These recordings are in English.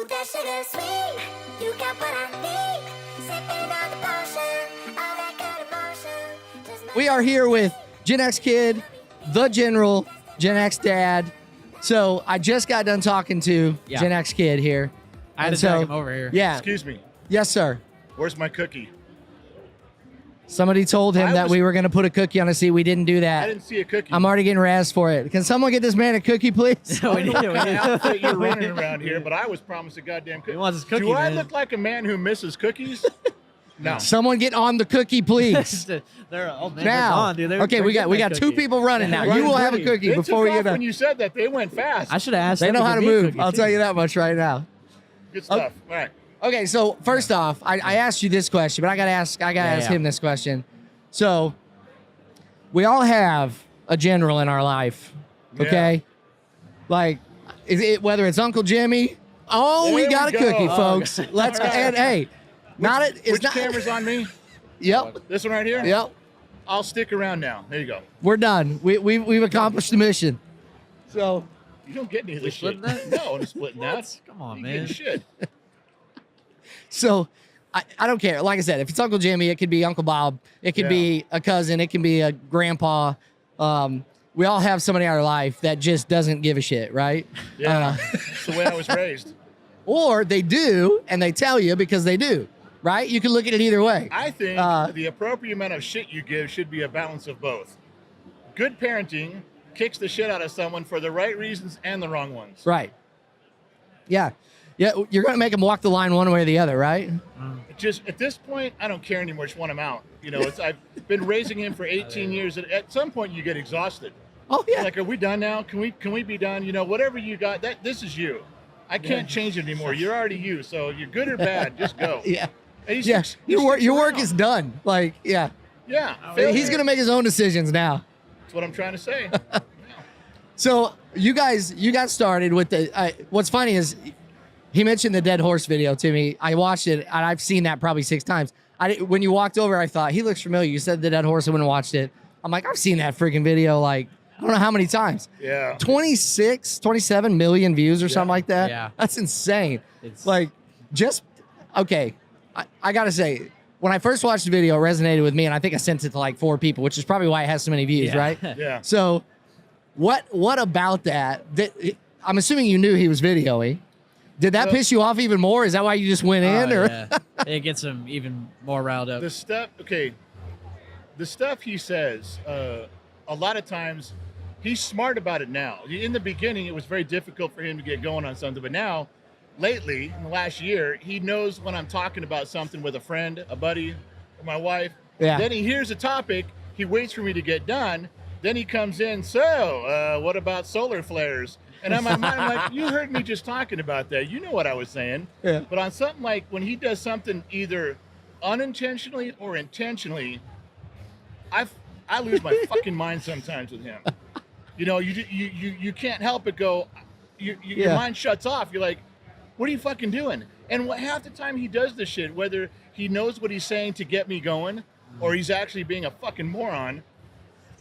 Ooh, that sugar sweet. You got what I need. Sipping on the potion. All that good emotion. Just We are here with Gen X Kid, the General, Gen X Dad. So I just got done talking to Gen X Kid here. I had And to drag him over here. Yeah. Excuse me. Yes, sir. Where's my cookie? Somebody told him that we were going to put a cookie on a seat. We didn't do that. I didn't see a cookie. I'm already getting razzed for it. Can someone get this man a cookie, please? we need it. outfit you're running around here, but I was promised a goddamn cookie. He wants his cookie, Do I man. look like a man who misses cookies? No. Someone get on the cookie, please. They're, oh man, they're Now, gone, dude. okay, we got two people running now. You will have a cookie They before we took get off done. when you said that. They went fast. I should have asked. They them know to how to give me a move. cookie, I'll too. tell you that much right now. Good stuff. All right. Okay, so first off, I asked you this question, but I gotta ask him this question. So we all have a general in our life, okay? Like, is it whether it's Uncle Jimmy? Oh, There we got we a go. cookie, Oh, folks. Let's All right. and hey, it's Which not. camera's on me? Yep, This one right here? yep. I'll stick around now. There you go. We're done. We've accomplished the mission. So You don't get any of this shit. splitting that? No, I'm splitting that. Come on, You man. getting shit. So I don't care. Like I said, if it's Uncle Jimmy, it could be Uncle Bob, it could be a cousin, it can be a grandpa. We all have somebody in our life that just doesn't give a shit, right? Yeah. That's the way I was raised. Or they do, and they tell you because they do, right? You can look at it either way. I think the appropriate amount of shit you give should be a balance of both. Good parenting kicks the shit out of someone for the right reasons and the wrong ones. Right. Yeah. Yeah, you're going to make them walk the line one way or the other, right? Just at this point, I don't care anymore. Just want him out. You know, I've been raising him for 18 years. At some point, you get exhausted. Oh, yeah. Like, are we done now? Can we be done? You know, whatever you got, this is you. I can't change it anymore. You're already you. So you're good or bad, just go. Yeah. And he Yeah. sticks- he Your sticks work around. is done. Like, yeah. Yeah. He's going to make his own decisions now. That's what I'm trying to say. So you guys got started with the. What's funny is he mentioned the dead horse video to me. I watched it and I've seen that probably 6 times. When you walked over, I thought he looks familiar. You said the dead horse. I went and watched it. I'm like, I've seen that freaking video like I don't know how many times. Yeah. 27 million views or something like that. Yeah. That's insane. It's- Like, just okay. I gotta say, when I first watched the video, it resonated with me, and I think I sent it to like 4 people, which is probably why it has so many views, Yeah. right? Yeah. So, what about that? I'm assuming you knew he was videoing. Did that piss you off even more? Is that why you just went in, or Yeah. It gets him even more riled up. The stuff he says, a lot of times he's smart about it now. In the beginning, it was very difficult for him to get going on something, but now, lately, in the last year, he knows when I'm talking about something with a friend, a buddy, or my wife. Yeah. Then he hears a topic, he waits for me to get done, then he comes in, so, what about solar flares? And in my mind, I'm like, you heard me just talking about that. You know what I was saying. Yeah. But on something like when he does something either unintentionally or intentionally, I lose my fucking mind sometimes with him. You know, you can't help but go, your mind shuts off. You're like, what are you fucking doing? And half the time he does this shit, whether he knows what he's saying to get me going or he's actually being a fucking moron,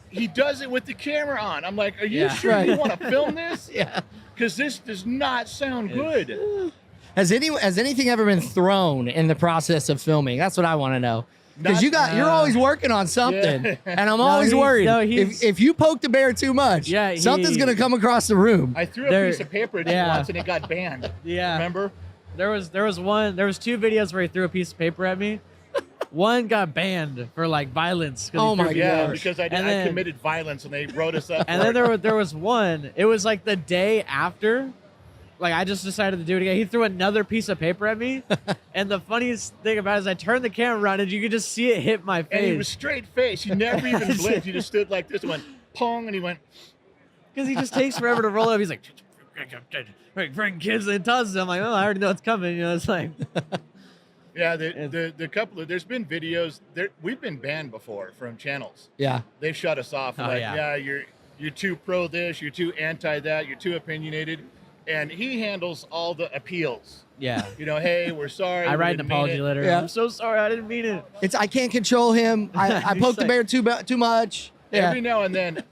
he does it with the camera on. I'm like, are you sure you want to film this? Yeah. Because this does not sound good. has anything ever been thrown in the process of filming? That's what I want to know. Because you're always working on something, Yeah. and I'm always worried if you poke the bear too much, something's gonna come across the room. I threw a piece of paper at you once and it got banned. Yeah. Remember? There was 2 videos where he threw a piece of paper at me. One got banned for like violence. Oh my Yeah, gosh. because I committed violence and they wrote us up. And then there was one. It was like the day after. Like I just decided to do it again. He threw another piece of paper at me, and the funniest thing about it is I turned the camera around and you could just see it hit my face. And he was straight face. He never even blinked. He just stood like this and went pong, and he went. Because he just takes forever to roll up. He's like, bring kids and tosses. I'm like, oh, I already know it's coming. You know, it's like. Yeah, the couple of there's been videos there. We've been banned before from channels. Yeah. They've shut us off. Oh, Like, yeah. you're too pro this, you're too anti that, you're too opinionated, and he handles all the appeals. Yeah. You know, hey, we're sorry. I we write an didn't mean apology it. letter. Yeah. I'm so sorry. I didn't mean it. I can't control him. I poked the bear too much. Yeah. Every now and then,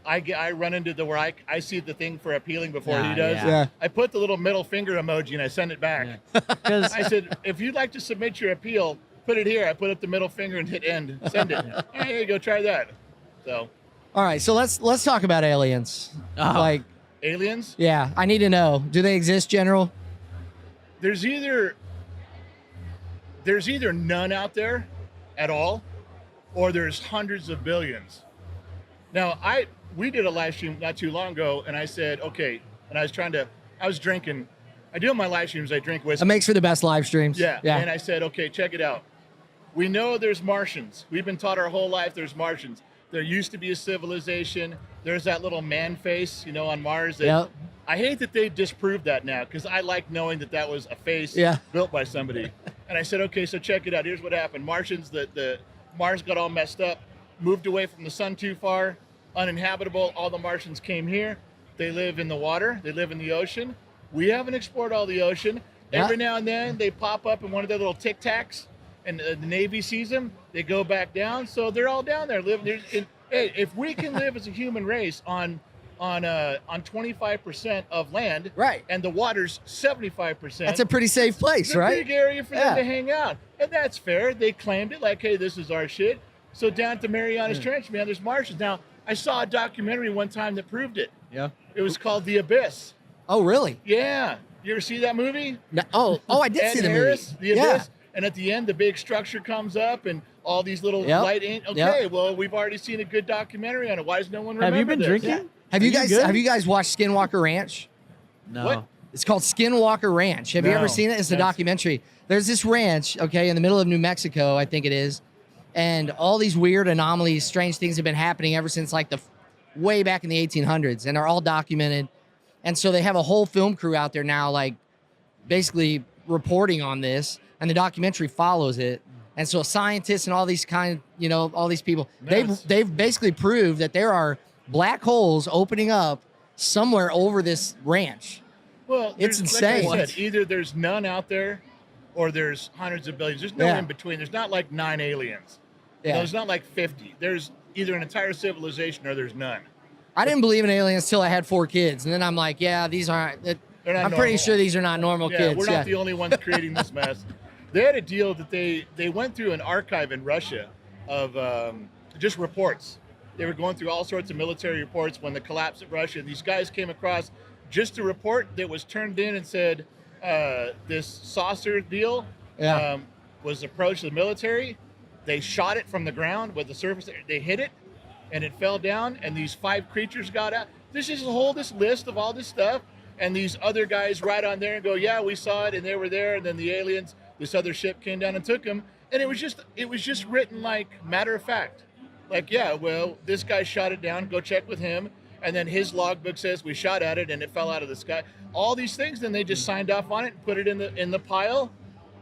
I run into the where I see the thing for appealing before Yeah, he does. yeah. I put the little middle finger emoji and I send it back. Because I said, if you'd like to submit your appeal, put it here. I put up the middle finger and hit end. Send it. Hey, here you go. Try that. So, All right, so let's talk about aliens. Oh. Like, aliens. yeah, I need to know. Do they exist, General? There's either none out there at all, or there's hundreds of billions. Now, we did a live stream not too long ago, and I said, okay, and I was drinking. I do on my live streams, I drink whiskey. It makes for the best live streams. Yeah. Yeah. And I said, okay, check it out. We know there's Martians. We've been taught our whole life there's Martians. There used to be a civilization. There's that little man face, on Mars. Yep. I hate that they disproved that now because I like knowing that that was a face Yeah. built by somebody. And I said, okay, so check it out. Here's what happened. Martians, the Mars got all messed up, moved away from the sun too far, uninhabitable. All the Martians came here. They live in the water. They live in the ocean. We haven't explored all the ocean. Yeah. Every now and then they pop up in one of their little Tic Tacs, and the Navy sees them. They go back down. So they're all down there living. Hey, if we can live as a human race on 25% of land, Right. and the water's 75%. That's a pretty safe place, it's a right? big area for Yeah. them to hang out, and that's fair. They claimed it like, hey, this is our shit. So down at the Marianas Trench, man, there's Martians. Now, I saw a documentary one time that proved it. yeah. It was called The Abyss. Oh, really? Yeah, you ever see that movie? No, I did Ed see the Harris, movie. The Yeah. Abyss. And at the end, the big structure comes up, and all these little Yep. light. Okay, well, we've already seen a good documentary on it. Why does no one remember Have you been this? drinking? Have you Are you guys good? have you guys watched Skinwalker Ranch? No. What? It's called Skinwalker Ranch. Have you No. ever seen it? It's a That's- documentary. There's this ranch, okay, in the middle of New Mexico, I think it is, and all these weird anomalies, strange things have been happening ever since like way back in the 1800s, and they're all documented. And so they have a whole film crew out there now, like basically reporting on this, and the documentary follows it. And so scientists and all these all these people, Nice. they've basically proved that there are black holes opening up somewhere over this ranch. Well, It's there's- like insane. I said, either there's none out there, or there's hundreds of billions. There's no Yeah. in between. There's not like 9 aliens. Yeah. There's not like 50. There's either an entire civilization or there's none. I didn't believe in aliens till I had 4 kids, and then I'm like, yeah, these aren't. They're not I'm pretty normal. sure these are not normal Yeah, kids. we're not the only ones creating this mess. They had a deal that they went through an archive in Russia of just reports. They were going through all sorts of military reports when the collapse of Russia. And these guys came across just a report that was turned in and said this saucer deal Yeah. was approached the military. They shot it from the ground with the surface. They hit it, and it fell down. And these 5 creatures got out. This is this list of all this stuff. And these other guys write on there and go, yeah, we saw it, and they were there. And then the aliens, this other ship came down and took them. And it was just written like matter of fact. Like, yeah, well, this guy shot it down. Go check with him. And then his logbook says we shot at it and it fell out of the sky. All these things. Then they just signed off on it and put it in the pile,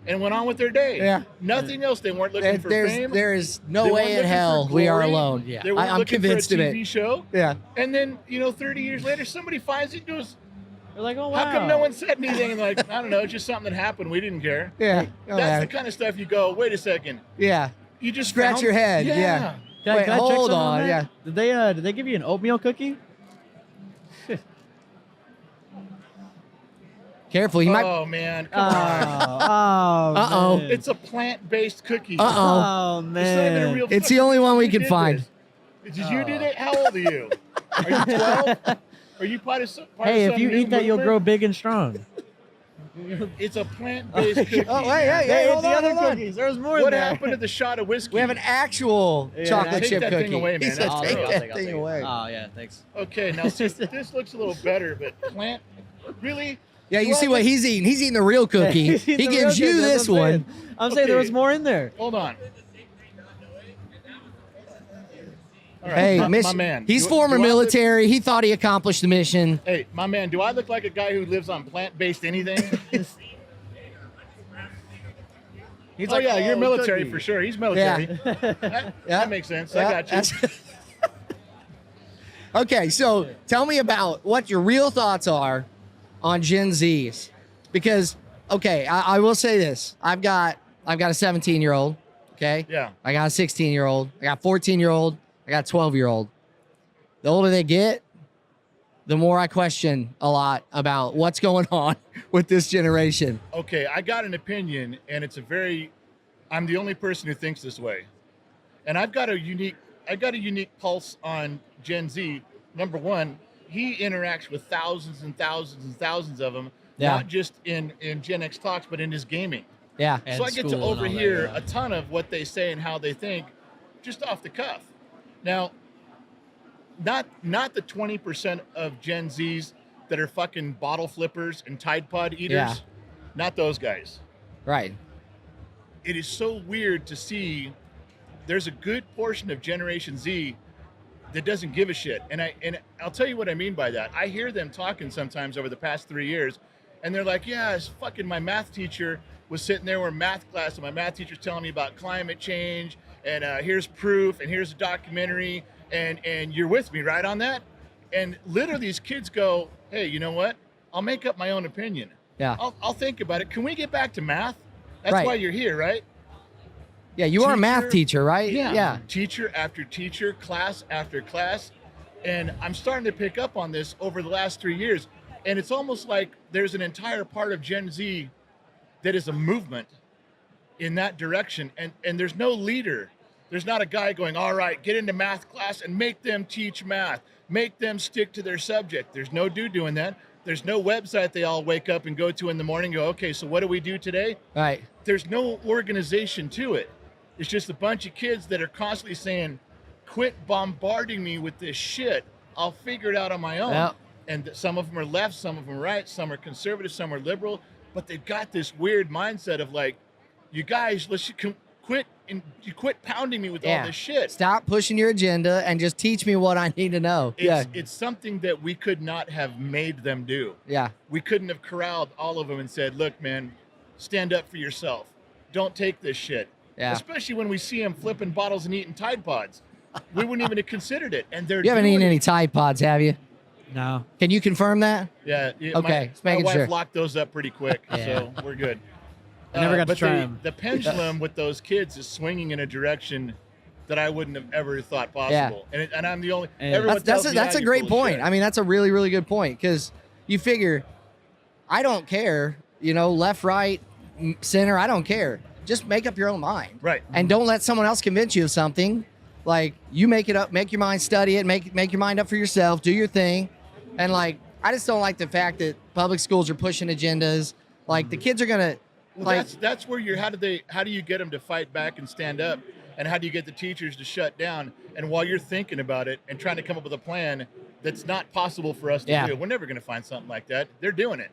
and went on with their day. Yeah. Nothing else. They weren't looking for fame. There is They no weren't way in looking for hell we are glory. alone. Yeah. They weren't I'm looking convinced for of a it. TV show. Yeah. And then 30 years later, somebody finds it and goes, They're like, oh wow. how come no one said anything? And like, I don't know, it's just something that happened. We didn't care. Yeah. Oh, That's yeah. the kind of stuff you go, wait a second. Yeah. You just Scratch found- your head, yeah. Can, Wait, can I check hold something on, that? Did they give you an oatmeal cookie? Careful, you might. Oh man, come on. Uh-oh. Man. It's a plant-based cookie. Uh-oh. Oh It's not even a man. real It's the fucking- only one we Who can did find. this? Did you did it? How old are you? Are you 12? Are you part of some? Part Hey, of if some you new eat that, you'll movement? grow big and strong. It's a plant-based cookie. Oh, hey, man. hey, Hey, hold it's the on, other hold on. cookies. There's more What in there. happened to the shot of whiskey? We have an actual Yeah, chocolate take chip that cookie. thing away, He man. said, I'll take take it, that thing away. Oh yeah, thanks. Okay, now see, this looks a little better, but plant, really? Yeah, you see what he's eating. He's eating the real cookie. He's He the gives real you kid, that's this what I'm one. saying. I'm saying there Okay. was more in there. Hold on. All right, Hey, my mission. man. He's do- former do I look- military. He thought he accomplished the mission. Hey, my man, do I look like a guy who lives on plant-based anything? He's Oh like, yeah, you're military cookie. for sure. He's military. Yeah. That makes sense. Yeah, I got you. that's- Okay, so tell me about what your real thoughts are on Gen Zs, because okay, I will say this: I've got a 17-year-old. Okay. Yeah. I got a 16-year-old. I got a 14-year-old. I got a 12-year-old. the older they get, the more I question a lot about what's going on with this generation. Okay, I got an opinion, and I'm the only person who thinks this way. And I got a unique pulse on Gen Z. Number one, he interacts with thousands and thousands and thousands of them, not just in Gen X Talks, but in his gaming. Yeah. And So I get to school and all that, overhear yeah. a ton of what they say and how they think just off the cuff. Now, not the 20% of Gen Zs that are fucking bottle flippers and Tide Pod eaters. Yeah. Not those guys. Right. It is so weird to see there's a good portion of Generation Z that doesn't give a shit. And I'll tell you what I mean by that. I hear them talking sometimes over the past 3 years, and they're like, yeah, it's fucking my math teacher was sitting there in math class, and my math teacher's telling me about climate change, and here's proof, and here's a documentary, and you're with me, right, on that? And literally these kids go, hey, you know what? I'll make up my own opinion. Yeah. I'll think about it. Can we get back to math? That's Right. why you're here, right? Yeah, you are a math teacher, right? Yeah. Teacher after teacher, class after class. And I'm starting to pick up on this over the last 3 years. And it's almost like there's an entire part of Gen Z that is a movement in that direction. And there's no leader. There's not a guy going, all right, get into math class and make them teach math. Make them stick to their subject. There's no dude doing that. There's no website they all wake up and go to in the morning and go, okay, so what do we do today? Right. There's no organization to it. It's just a bunch of kids that are constantly saying, quit bombarding me with this shit. I'll figure it out on my own. Yep. And some of them are left, some of them are right, some are conservative, some are liberal. But they've got this weird mindset of like, you guys, quit pounding me with all this shit. Stop pushing your agenda and just teach me what I need to know. It's something that we could not have made them do. Yeah. We couldn't have corralled all of them and said, look, man, stand up for yourself. Don't take this shit. Yeah. Especially when we see them flipping bottles and eating Tide Pods. We wouldn't even have considered it. And they're You haven't doing eaten it. any Tide Pods, have you? No. Can you confirm that? Yeah. Okay, just My making wife sure. locked those up pretty quick, so we're good. I never got to but try them. the pendulum with those kids is swinging in a direction that I wouldn't have ever thought possible. And I'm the only. Everyone That's tells me, a you're great full of point. shit. I mean, that's a really, really good point because you figure, I don't care, left, right, center, I don't care. Just make up your own mind. Right. And don't let someone else convince you of something. Like, you make it up, make your mind, study it, make your mind up for yourself, do your thing. And like, I just don't like the fact that public schools are pushing agendas. Like, the kids are gonna, Well, that's where how do you get them to fight back and stand up, and how do you get the teachers to shut down? And while you're thinking about it and trying to come up with a plan that's not possible for us to do, we're never going to find something like that. They're doing it,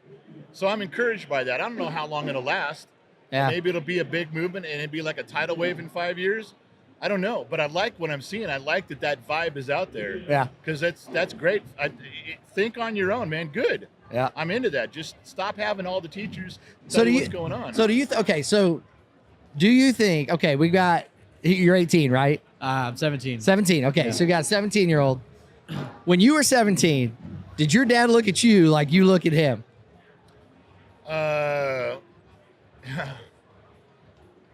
so I'm encouraged by that. I don't know how long it'll last. Yeah. Maybe it'll be a big movement and it'd be like a tidal wave in 5 years. I don't know, but I like what I'm seeing. I like that vibe is out there. Yeah. Because that's great. Think on your own, man. Good. Yeah. I'm into that. Just stop having all the teachers tell you what's going on. So do you do you think, okay, you're 18, right? I'm 17. 17. Okay. So you got a 17-year-old. When you were 17, did your dad look at you like you look at him?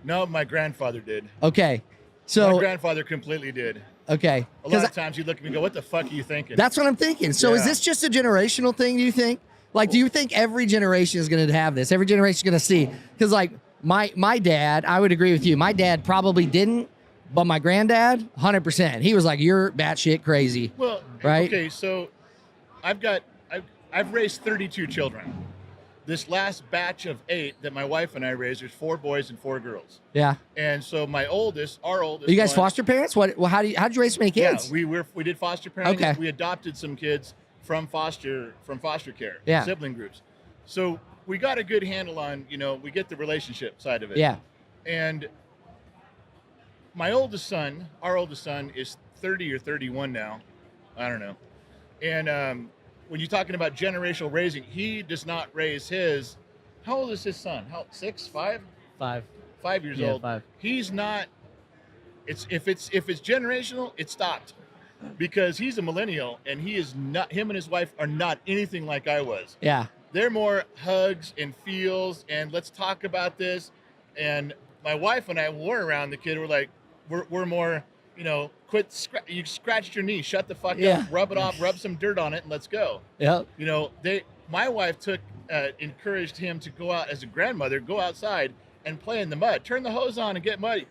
No, my grandfather did. Okay. My So, grandfather completely did. okay. A lot of times he'd look at me and go, what the fuck are you thinking? That's what I'm thinking. So is Yeah. this just a generational thing, do you think? Like, do you think every generation is going to have this? Every generation is going to see? Because, like, my dad, I would agree with you. My dad probably didn't, but my granddad, 100%. He was like, you're batshit crazy. Well, right? Okay, so I've raised 32 children. This last batch of 8 that my wife and I raised, there's 4 boys and 4 girls. Yeah. And so our oldest. Are you guys one- foster parents? How did you raise so many kids? Yeah, we did foster parenting. Okay. We adopted some kids from foster care. Yeah. Sibling groups. So we got a good handle on, we get the relationship side of it. Yeah. And our oldest son is 30 or 31 now. I don't know. And when you're talking about generational raising, he does not raise his. How old is his son? 6, 5? 5. 5 years Yeah, old. 5. He's not. If it's generational, it stopped, because he's a millennial and he is not. Him and his wife are not anything like I was. Yeah. They're more hugs and feels and let's talk about this. And my wife and I, when we're around the kid, we're more, you know, you scratched your knee, shut the fuck Yeah. up, rub it off, rub some dirt on it, and let's go. Yep. You know, my wife encouraged him to go out as a grandmother, go outside and play in the mud, turn the hose on and get muddy.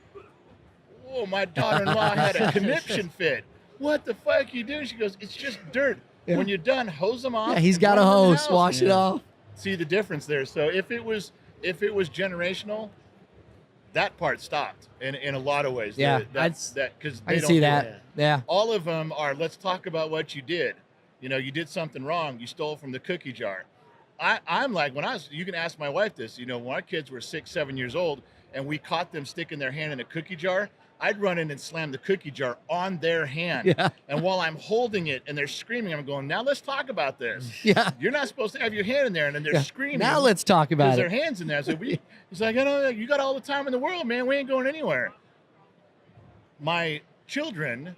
Oh, my daughter-in-law had a conniption fit. What the fuck you doing? She goes, it's just dirt. Yeah. When you're done, hose them off. Yeah, he's and got put a 'em in the hose. house. Wash it off. See the difference there. So if it was generational, that part stopped in a lot of ways. Yeah. Because I can see that. Yeah. all of them are, let's talk about what you did. You know, you did something wrong. You stole from the cookie jar. I'm like, you can ask my wife this, you know, when our kids were 6, 7 years old and we caught them sticking their hand in a cookie jar, I'd run in and slam the cookie jar on their hand. Yeah. And while I'm holding it and they're screaming, I'm going, now let's talk about this. Yeah. You're not supposed to have your hand in there. And then they're screaming. Now let's talk about Their it. hands in there. So he's like, I know you got all the time in the world, man. We ain't going anywhere. My children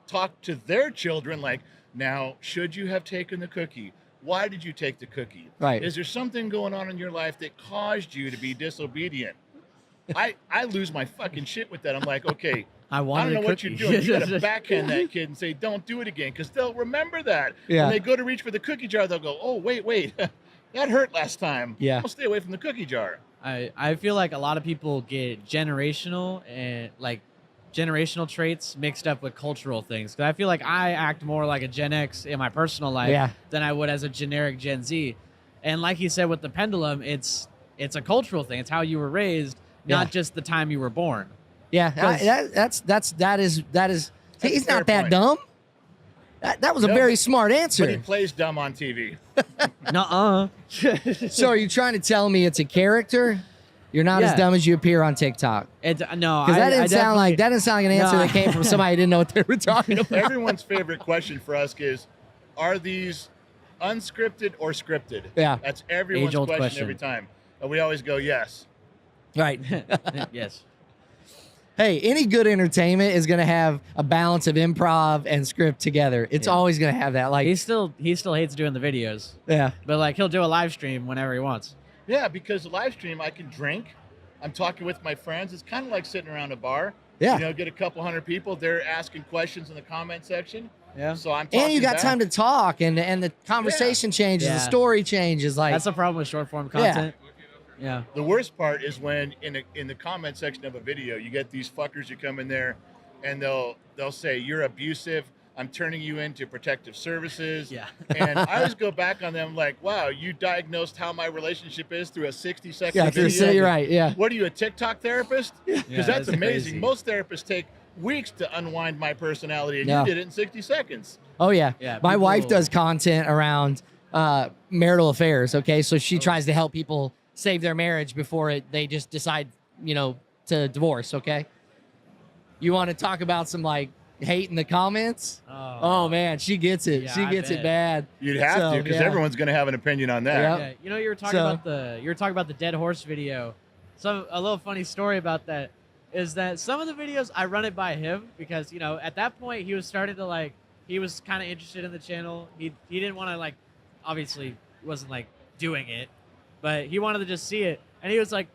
talk to their children like, now, should you have taken the cookie? Why did you take the cookie? Right. Is there something going on in your life that caused you to be disobedient? I lose my fucking shit with that. I'm like, okay, I I wanted don't know a what you're cookie. doing. You got to backhand that kid and say, don't do it again, because they'll remember that. Yeah. When they go to reach for the cookie jar, they'll go, oh, wait, that hurt last time. Yeah. I'll stay away from the cookie jar. I feel like a lot of people get generational traits mixed up with cultural things. Because I feel like I act more like a Gen X in my personal life Yeah. than I would as a generic Gen Z. And like you said with the pendulum, it's a cultural thing. It's how you were raised, not just the time you were born. Yeah. 'Cause- That is. He's fair not that point. dumb. That was a No, very smart But he answer. plays dumb on TV. Nuh-uh. So are you trying to tell me it's a character? You're not as Yeah. dumb as you appear on TikTok. No, Because that didn't sound like an answer No. that came from somebody who didn't know what they were talking about. Everyone's favorite question for us is, are these unscripted or scripted? Yeah. That's everyone's Age-old question question. every time. And we always go, yes. Right. Yes. Hey, any good entertainment is going to have a balance of improv and script together. It's Yeah. always going to have that. Like, He still hates doing the videos, yeah. but like he'll do a live stream whenever he wants. Yeah, because the live stream, I can drink. I'm talking with my friends. It's kind of like sitting around a bar. Yeah. You know, get a couple hundred people. They're asking questions in the comment section. Yeah. So I'm talking And you got back. time to talk, and the conversation changes, the Yeah. story changes. Like, That's the problem with short form content. Yeah. The worst part is when in the comment section of a video, you get these fuckers who come in there and they'll say, you're abusive. I'm turning you into protective services. Yeah. And I always go back on them like, wow, you diagnosed how my relationship is through a 60-second yeah, video. you're right. Yeah. What are you, a TikTok therapist? Because Yeah, that's that's amazing. crazy. Most therapists take weeks to unwind my personality, and Yeah. you did it in 60 seconds. Oh yeah. Yeah, My wife people- does content around marital affairs. Okay, so she tries to help people save their marriage before they just decide, to divorce. Okay. You want to talk about some like hate in the comments? Oh man, she gets it. Yeah, she I gets it bet. bad. You'd have So, to, because yeah. everyone's going to have an opinion on that. Yep. Yeah, you know, you were talking So- about the dead horse video. A little funny story about that is that some of the videos I run it by him because at that point he was starting to he was kind of interested in the channel. He didn't want to obviously wasn't doing it, but he wanted to just see it, and he was like,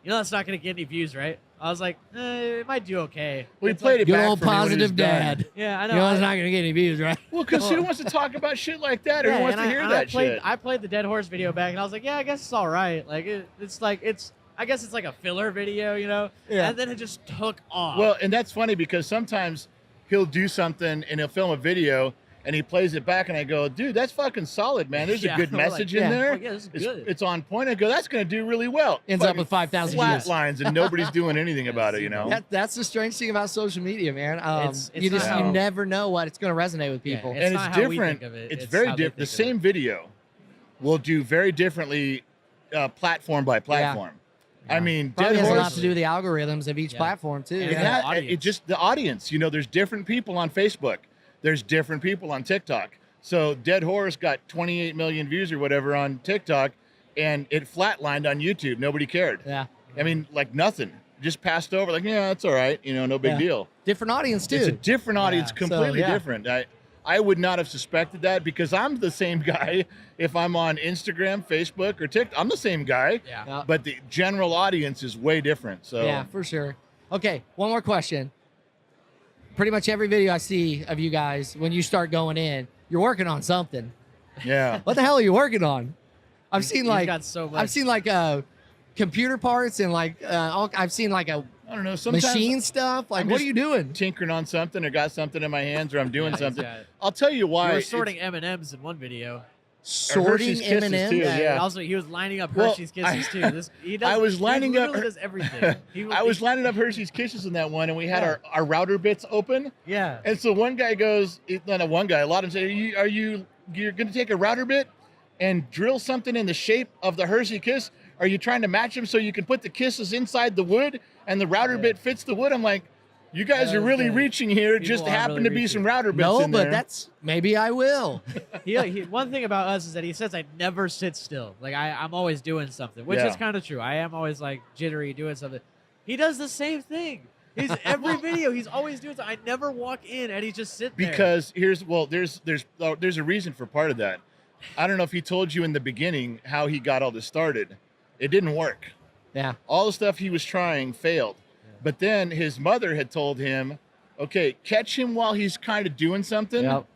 that's not gonna get any views, right? I was like, it might do okay. We It's played like- it Good back old for me when positive he's done. dad. Yeah, I know. You know, I- it's not gonna get any views, right? Well, because who Well- wants to talk about shit like that? Who wants to and hear I that played, shit? I played the dead horse video back, and I was like, yeah, I guess it's all right. I guess it's like a filler video, Yeah. And then it just took off. Well, and that's funny because sometimes he'll do something and he'll film a video and he plays it back and I go, dude, that's fucking solid, man. There's Yeah, a good we're like, message yeah. in there. Like, yeah, this is good. It's on point. I go, that's going to do really well. Ends up Fucking with 5,000 flat views. lines and nobody's doing anything about it, That's the strange thing about social media, man. It's You not you how- never know what it's going to resonate with Yeah, people. it's And not it's how we different. think of it, It's it's very how they different. The think of it. same video will do very differently platform by platform. I mean, Probably Dead has a lot Horse, to do with the algorithms of each Yeah. platform too. And It, Yeah. ha- Audience. it just the audience. There's different people on Facebook. There's different people on TikTok. So Dead Horse got 28 million views or whatever on TikTok, and it flatlined on YouTube. Nobody cared. Yeah. I mean, like nothing. Just passed over. Like, yeah, that's all right. No big Yeah. deal. Different audience too. It's a different audience, Yeah. completely So, yeah. different. I would not have suspected that because I'm the same guy if I'm on Instagram, Facebook, or TikTok. I'm the same guy. Yeah. Yeah. But the general audience is way different. So Yeah, for sure. Okay, one more question. pretty much every video I see of you guys, when you start going in, you're working on something. Yeah. What the hell are you working on? I've seen He's like got so much. I've seen like computer parts and like I've seen like a I don't know. Sometimes machine stuff. Like, I'm what are just you doing? tinkering on something or got something in my hands or I'm doing Yeah, he's something. got it. I'll tell you You why. were it's- sorting M&Ms in one video. Sorting Hershey's Kisses, M&Ms. too. Yeah. Yeah. And also, he was lining up Well, Hershey's Kisses too. He does. I was lining he up literally does everything. I was lining up Hershey's Kisses in that one, and we had Yeah. our router bits open. Yeah. And so one guy goes, not one guy, a lot of them say, you're going to take a router bit and drill something in the shape of the Hershey Kiss? Are you trying to match them so you can put the kisses inside the wood and the router bit fits the wood? I'm like, you guys That are was really good. reaching here. People Just are happen really to be reaching. some router bits No, in but there. that's maybe I will. One thing about us is that he says I never sit still. Like I'm always doing something, which Yeah. is kind of true. I am always like jittery doing something. He does the same thing. He's every video. He's always doing something. I never walk in and he just sits there. Because there's a reason for part of that. I don't know if he told you in the beginning how he got all this started. It didn't work. Yeah. All the stuff he was trying failed. But then his mother had told him, okay, catch him while he's kind of doing something. Yep.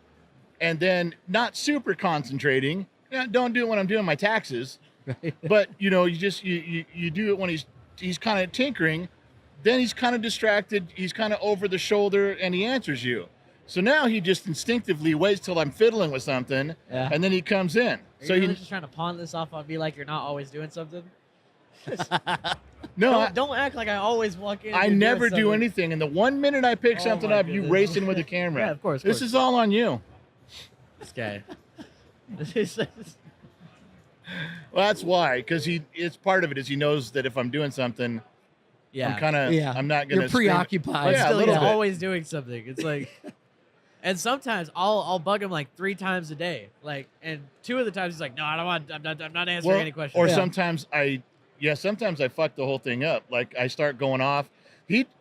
And then not super concentrating. Yeah, don't do it when I'm doing my taxes. But you do it when he's kind of tinkering. Then he's kind of distracted. He's kind of over the shoulder and he answers you. So now he just instinctively waits till I'm fiddling with something. Yeah. And then he comes in. Are So you he, really just trying to pawn this off on me like you're not always doing something? no, Don't act like I always walk in. and I you're doing never do something. anything. And the 1 minute I pick Oh something my up, you goodness. racing with the camera. Yeah, of course. This is all on you. This guy. Well, that's why, because it's part of it is he knows that if I'm doing something, Yeah. I'm kind of, Yeah. I'm not gonna. You're scream- preoccupied. But Yeah, a still, he's little bit. always doing something. It's like, and sometimes I'll bug him like 3 times a day. Like, and 2 of the times he's like, no, I don't want. I'm not answering Well, any questions. or Yeah. sometimes sometimes I fuck the whole thing up. Like I start going off.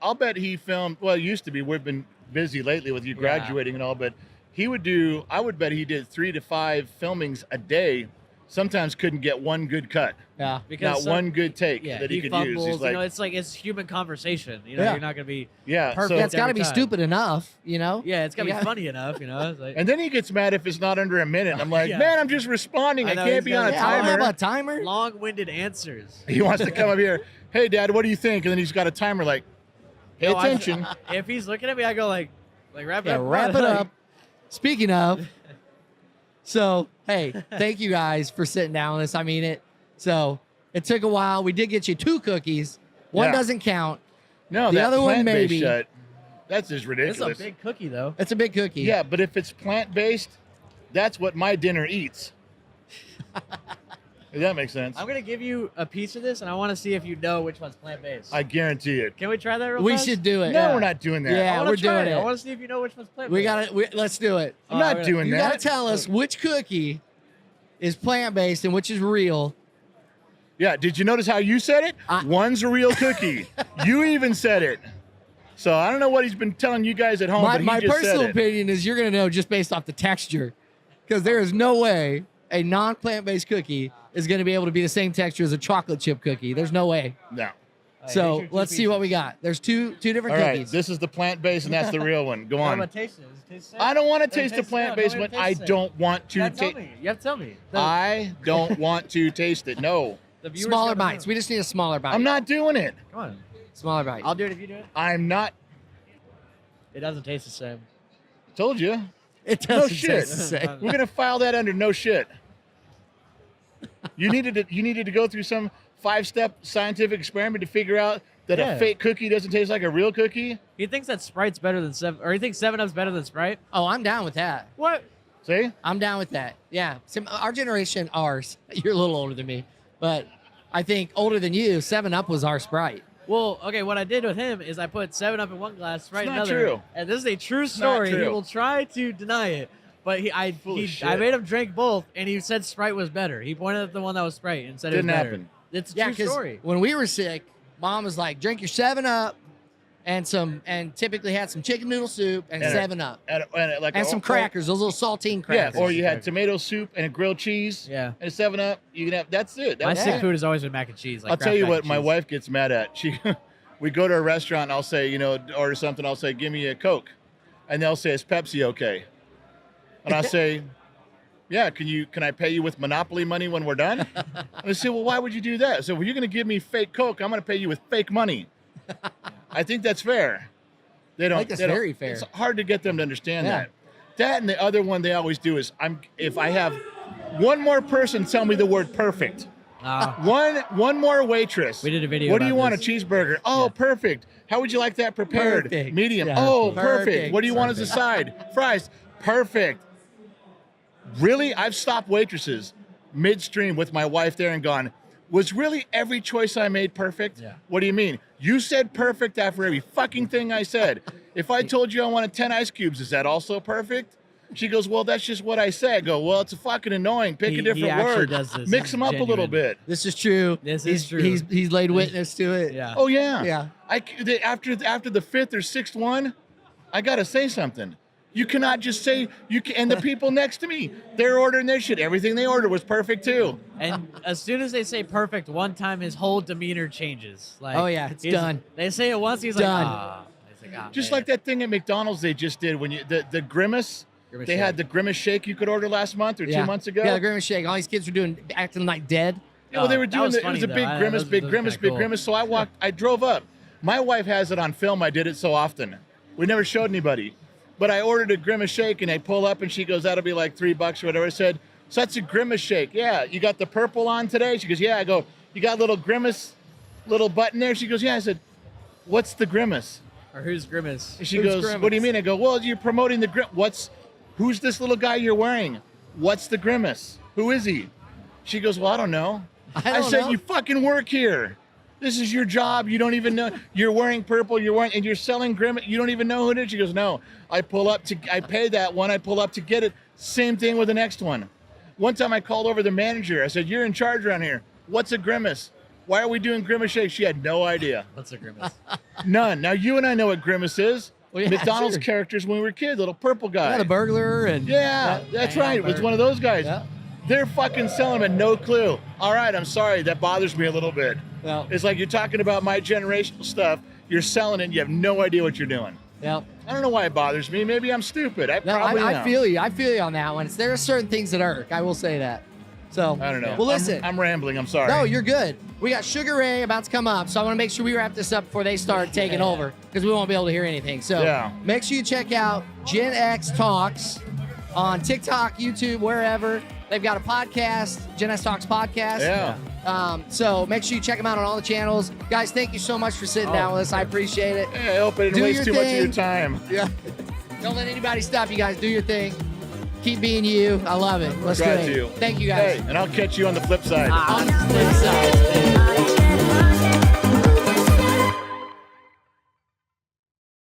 I'll bet he filmed. Well, it used to be. We've been busy lately with you Yeah. graduating and all, but I would bet he did 3 to 5 filmings a day. Sometimes couldn't get one good cut, Yeah. not one good take yeah, that he could fumbles, use. He's like, it's human conversation. You know, Yeah. you're not gonna be. yeah. perfect. So, Yeah, it's got to every be time. stupid enough, you know? Yeah, it's gotta You be got- funny enough. You know, it's like, and then he gets mad if it's not under a minute. I'm like, Yeah. man, I'm just responding. I I, know, can't he's be got- on a Yeah, I don't timer. have a timer. long-winded answers. He wants to come up here. Hey, Dad, what do you think? And then he's got a timer. Like, pay No, attention. If he's looking at me, I go like wrap it Yeah, up. wrap it Like, up. Speaking of, so hey, thank you guys for sitting down with us. I mean it. So it took a while. We did get you 2 cookies. One Yeah. doesn't count. No, The that other one, plant-based maybe. shit, that's just It's ridiculous. a big cookie though. It's a big cookie. Yeah, but if it's plant-based, that's what my dinner eats. Does that make sense? I'm gonna give you a piece of this, and I want to see if you know which one's plant-based. I guarantee it. Can we try that real We fast? should do it. No, Yeah. we're not doing that. Yeah. I wanna we're try doing I it. want to see if you know which one's plant-based. We got it. Let's do it. I'm not we're doing You that. got to tell us which cookie is plant-based and which is real. Yeah, did you notice how you said it? One's a real cookie. You even said it. So I don't know what he's been telling you guys at home, but he My just personal said it. opinion is you're going to know just based off the texture, because there is no way a non-plant-based cookie is going to be able to be the same texture as a chocolate chip cookie. There's no way. No. All right, So here's your 2 let's see what we pieces. got. There's two different All right, cookies. this is the plant-based, and that's the real one. Go How on. about taste it? Does it taste the same? I don't want to Does it taste the taste- no, plant-based don't one. taste I the same. don't want You to have to tell taste. me. You have to tell me. I don't want to taste it. No, The viewers Smaller gotta bites. know. We just need a smaller bite. I'm not doing it. Come on. Smaller bite. I'll do it if you do it. I'm not. It doesn't taste the same. Told you. It doesn't shit. taste the same. We're gonna file that under no shit. You needed to go through some 5-step scientific experiment to figure out that Yeah. a fake cookie doesn't taste like a real cookie. He thinks that Sprite's better than or he thinks 7-Up's better than Sprite. Oh, I'm down with that. What? See? I'm down with that. Yeah. Our generation, ours, you're a little older than me, but I think older than you, 7-Up was our Sprite. Well, okay, what I did with him is I put 7-Up in one glass, Sprite in not another. true. And this is a true not story. He true. will try to deny it. But I shit. made him drink both, and he said Sprite was better. He pointed at the one that was Sprite and said it Didn't was better. happen. It's a Yeah, true because story. when we were sick, Mom was like, drink your 7-Up and typically had some chicken noodle soup and And a- 7-Up. And Some crackers, those little saltine Yeah, crackers. or you had tomato soup and a grilled cheese. Yeah. And a 7-Up. You can have. That's it. My That's sick it. food has always been mac and cheese. Like I'll Kraft tell you mac what, and my cheese. wife gets mad at. We go to a restaurant. I'll say, order something. I'll say, give me a Coke. and they'll say, "Is Pepsi okay?" And I'll say, "Yeah, can I pay you with Monopoly money when we're done?" And they say, "Well, why would you do that?" So if you're going to give me fake Coke, I'm going to pay you with fake money. I think that's fair. They don't. I think that's they don't- very fair. It's hard to get them to understand Yeah. that. That and the other one they always do is if I have one more person tell me the word perfect. One more waitress. We did a video What do you about want? this. A cheeseburger? Oh, perfect. How would you like that prepared? Perfect. Medium. Yeah. Oh, Perfect. perfect. What do you want as a side? Fries. Perfect. Really? I've stopped waitresses midstream with my wife there and gone, was really every choice I made perfect? Yeah. What do you mean? You said perfect after every fucking thing I said. If I told you I wanted 10 ice cubes, is that also perfect? She goes, well, that's just what I said. I go, well, it's fucking annoying. Pick He a different actually word. does this. Mix them up a little Genuine. bit. This is true. This He's- is true. He's laid witness to it. Yeah. Oh, yeah. Yeah. After the fifth or sixth one, I got to say something. You cannot just say, and the people next to me, they're ordering their shit. Everything they ordered was perfect too. And as soon as they say perfect, one time his whole demeanor changes. Like, Oh, yeah, it's he's- done. They say it once, he's Done. like, ah. He's like, ah, Just man. like that thing at McDonald's they just did when the Grimace. Grimace They had shake. the Grimace shake you could order last month or Yeah. 2 months ago. Yeah, the Grimace shake. All these kids were doing, acting like dead. Yeah, well, they were that doing was it funny, was a though. big Grimace, Those- big those are Grimace, kinda big cool. Grimace. So I drove up. My wife has it on film. I did it so often. We never showed anybody. But I ordered a Grimace shake and I pull up and she goes, that'll be like $3 or whatever. I said, so that's a Grimace shake. Yeah, you got the purple on today? She goes, yeah. I go, you got a little Grimace, little button there? She goes, yeah. I said, what's the Grimace? Or who's Grimace? And she Who's goes, Grimace? what do you mean? I go, well, you're promoting the Grimace. Who's this little guy you're wearing? What's the Grimace? Who is he? She goes, well, I don't know. I I don't said, know. you fucking work here. This is your job. You don't even know. You're wearing purple. And you're selling Grimace. You don't even know who it is. She goes, no. I pay that one. I pull up to get it. Same thing with the next one. One time I called over the manager. I said, you're in charge around here. What's a Grimace? Why are we doing Grimace shake? She had no idea. What's a Grimace? None. Now you and I know what Grimace is. Well, yeah, McDonald's sure. characters when we were kids, little purple guy. Yeah, the burglar and Yeah, that's right. It was one of those guys. Yeah. They're fucking selling them and no clue. All right, I'm sorry. That bothers me a little bit. Yeah. It's like you're talking about my generational stuff. You're selling it and you have no idea what you're doing. Yeah. I don't know why it bothers me. Maybe I'm stupid. I No, probably I am. feel you. I feel you on that one. There are certain things that irk. I will say that. So I don't know. Well, listen. I'm rambling. I'm sorry. No, you're good. We got Sugar Ray about to come up, so I want to make sure we wrap this up before they start taking over because we won't be able to hear anything. So Yeah. make sure you check out Gen X Talks on TikTok, YouTube, wherever. They've got a podcast, Gen X Talks podcast. Yeah. So make sure you check them out on all the channels. Guys, thank you so much for sitting down with us. I appreciate it. Hey, I hope I didn't Do waste your too much of your thing. time. Yeah. Don't let anybody stop you guys. Do your thing. Keep being you. I love it. Let's Try do it. to. Thank you guys. Hey, and I'll catch you on the flip side. On the flip side.